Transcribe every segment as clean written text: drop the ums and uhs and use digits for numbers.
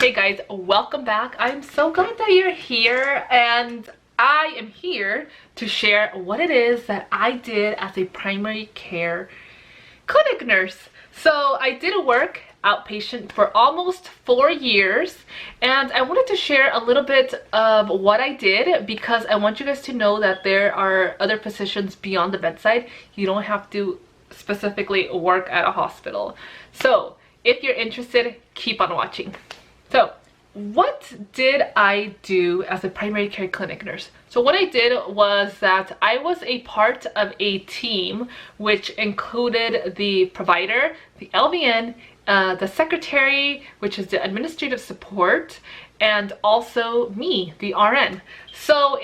Hey guys, welcome back. I'm so glad that you're here, and I am here to share what it is that I did as a primary care clinic nurse. So I did work outpatient for almost 4 years, and I wanted to share a little bit of what I did because I want you guys to know that there are other positions beyond the bedside. You don't have to specifically work at a hospital. So if you're interested, keep on watching. So what did I do as a primary care clinic nurse? So what I did was that I was a part of a team which included the provider, the LVN, the secretary, which is the administrative support, and also me, the RN. So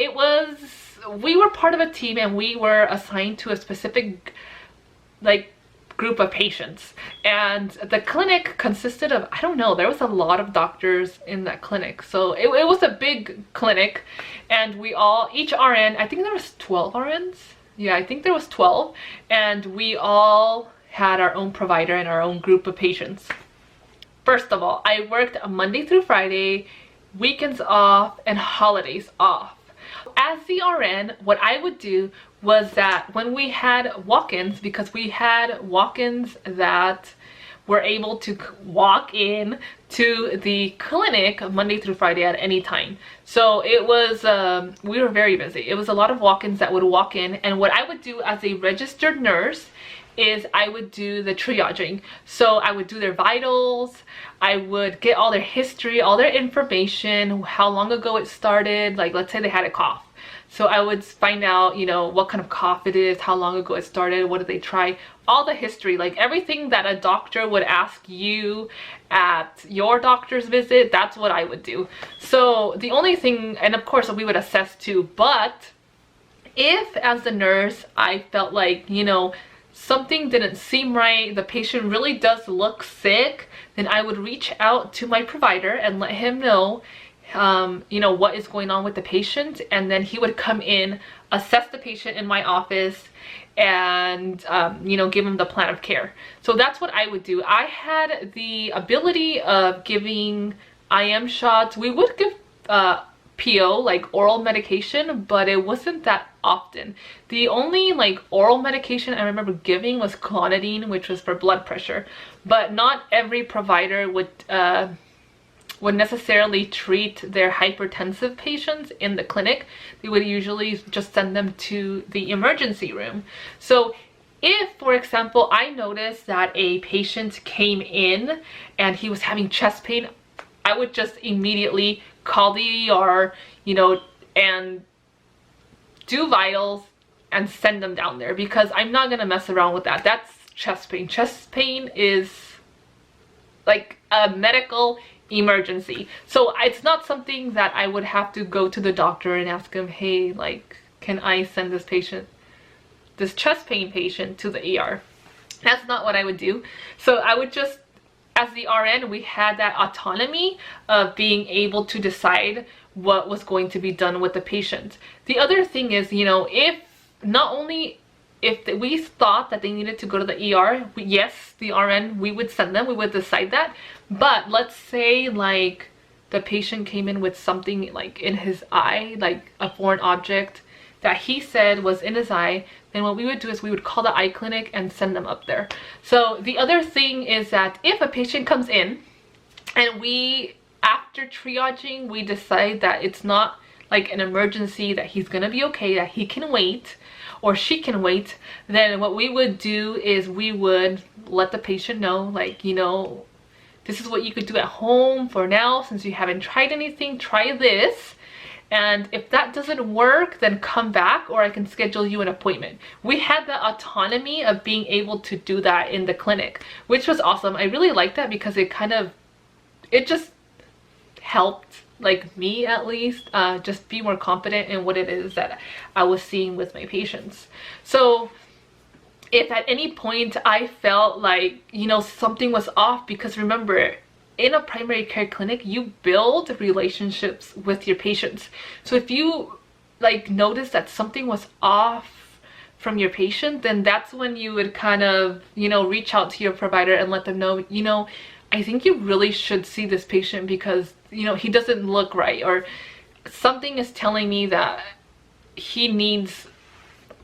we were part of a team and we were assigned to a specific group of patients, and the clinic consisted of, I don't know, there was a lot of doctors in that clinic, so it was a big clinic, and each RN, I think there was 12 RNs. Yeah, I think there was 12, and we all had our own provider and our own group of patients. First of all, I worked Monday through Friday, weekends off, and holidays off. As the RN, what I would do was that when we had walk-ins, because we had walk-ins that were able to walk in to the clinic Monday through Friday at any time. So it was, we were very busy. It was a lot of walk-ins that would walk in, and what I would do as a registered nurse is I would do the triaging. So I would do their vitals, I would get all their history, all their information, how long ago it started, like let's say they had a cough. So I would find out, you know, what kind of cough it is, how long ago it started, what did they try, all the history, like everything that a doctor would ask you at your doctor's visit, that's what I would do. So the only thing, and of course we would assess too, but if as the nurse I felt like, you know, something didn't seem right, the patient really does look sick, then I would reach out to my provider and let him know you know, what is going on with the patient, and then he would come in, assess the patient in my office, and you know, give him the plan of care. So that's what I would do. I had the ability of giving IM shots. We would give PO, like oral medication, but it wasn't that often. The only like oral medication I remember giving was clonidine, which was for blood pressure, but not every provider would necessarily treat their hypertensive patients in the clinic. They would usually just send them to the emergency room. So if, for example, I noticed that a patient came in and he was having chest pain, I would just immediately call the ER, you know, and do vitals and send them down there, because I'm not gonna mess around with that. That's chest pain. Chest pain is like a medical emergency. So it's not something that I would have to go to the doctor and ask him, hey, like, can I send this chest pain patient to the ER? That's not what I would do. So I would just, as the RN, we had that autonomy of being able to decide what was going to be done with the patient. The other thing is, you know, if we thought that they needed to go to the ER, yes, the RN, we would send them, we would decide that. But let's say like the patient came in with something like in his eye, like a foreign object that he said was in his eye, then what we would do is we would call the eye clinic and send them up there. So the other thing is that if a patient comes in and after triaging, we decide that it's not like an emergency, that he's gonna be okay, that he can wait, or she can wait, then what we would do is we would let the patient know, like, you know, this is what you could do at home for now, since you haven't tried anything, try this. And if that doesn't work, then come back, or I can schedule you an appointment. We had the autonomy of being able to do that in the clinic, which was awesome. I really liked that because it just helped, like me at least, just be more confident in what it is that I was seeing with my patients. So if at any point I felt like, you know, something was off, because remember, in a primary care clinic, you build relationships with your patients. So if you like notice that something was off from your patient, then that's when you would kind of, you know, reach out to your provider and let them know, you know, I think you really should see this patient because, you know, he doesn't look right, or something is telling me that he needs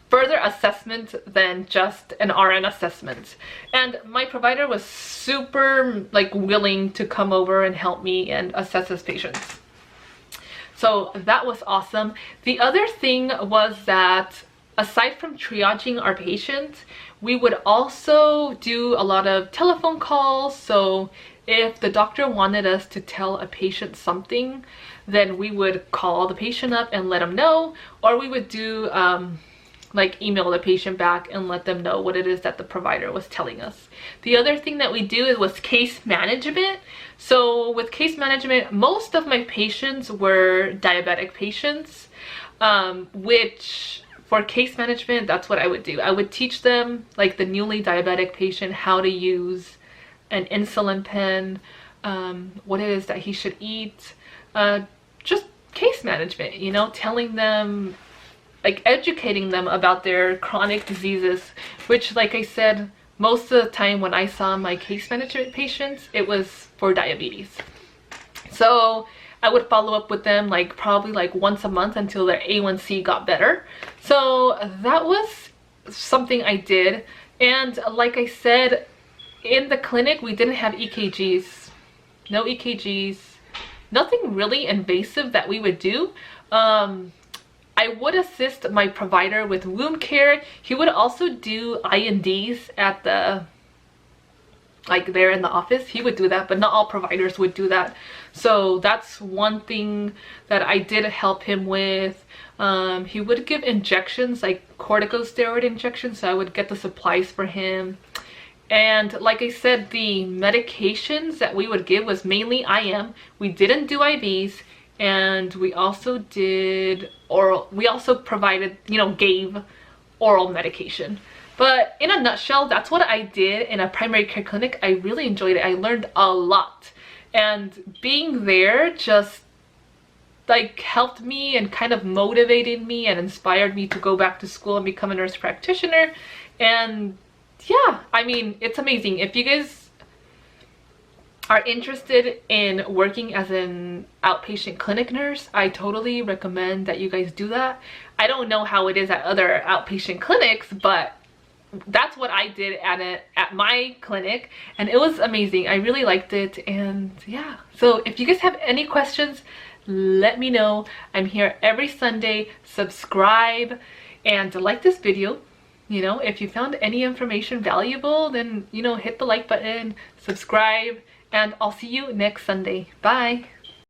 further assessment than just an RN assessment. And my provider was super like willing to come over and help me and assess his patients. So that was awesome. The other thing was that aside from triaging our patients, we would also do a lot of telephone calls. So if the doctor wanted us to tell a patient something, then we would call the patient up and let them know, or we would do like email the patient back and let them know what it is that the provider was telling us. The other thing that we do was case management. So with case management, most of my patients were diabetic patients, which for case management, that's what I would do. I would teach them, like the newly diabetic patient, how to use an insulin pen, what it is that he should eat, just case management, you know, telling them, like educating them about their chronic diseases, which, like I said, most of the time when I saw my case management patients, it was for diabetes. So I would follow up with them like probably like once a month until their A1C got better. So that was something I did. And like I said, in the clinic, we didn't have EKGs, no EKGs, nothing really invasive that we would do. I would assist my provider with wound care. He would also do INDs at the, like there in the office. He would do that, but not all providers would do that. So that's one thing that I did help him with. He would give injections, like corticosteroid injections, so I would get the supplies for him. And like I said, the medications that we would give was mainly IM. We didn't do IVs. And we also did oral, we also provided, you know, gave oral medication. But in a nutshell, that's what I did in a primary care clinic. I really enjoyed it. I learned a lot. And being there just like helped me and kind of motivated me and inspired me to go back to school and become a nurse practitioner. And yeah, I mean, it's amazing. If you guys are interested in working as an outpatient clinic nurse, I totally recommend that you guys do that. I don't know how it is at other outpatient clinics, but that's what I did at my clinic, and it was amazing. I really liked it. And yeah, so if you guys have any questions, let me know. I'm here every Sunday. Subscribe and like this video. You know, if you found any information valuable, then, you know, hit the like button, subscribe, and I'll see you next Sunday. Bye.